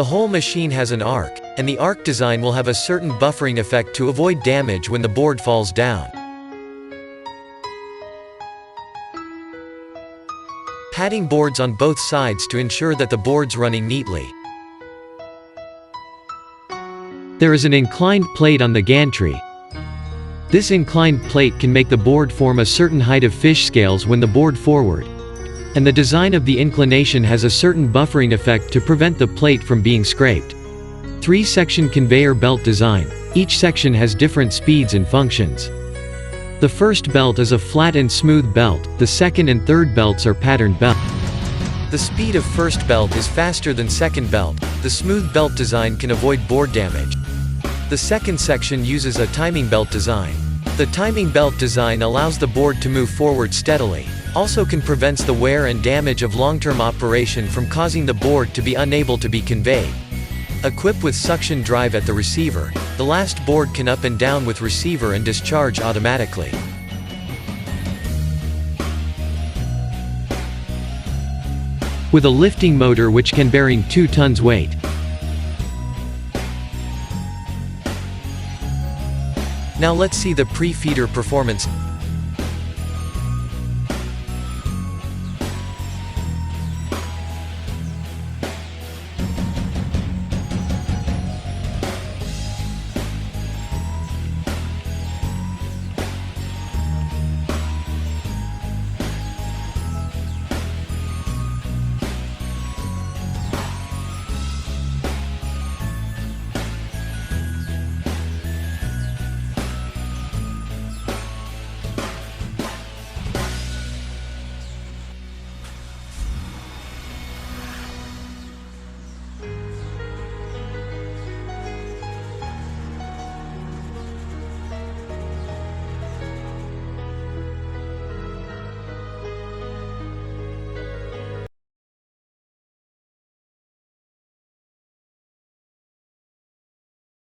The whole machine has an arc, and the arc design will have a certain buffering effect to avoid damage when the board falls down. Padding boards on both sides to ensure that the board's running neatly. There is an inclined plate on the gantry. This inclined plate can make the board form a certain height of fish scales when the board forward. And the design of the inclination has a certain buffering effect to prevent the plate from being scraped. 3-section conveyor belt design. Each section has different speeds and functions. The first belt is a flat and smooth belt, the second and third belts are patterned belts. The speed of first belt is faster than second belt. The smooth belt design can avoid board damage. The second section uses a timing belt design. The timing belt design allows the board to move forward steadily, also can prevents the wear and damage of long-term operation from causing the board to be unable to be conveyed. Equipped with suction drive at the receiver, the last board can up and down with receiver and discharge automatically. With a lifting motor which can bearing 2 tons weight. Now let's see the Prefeeder performance.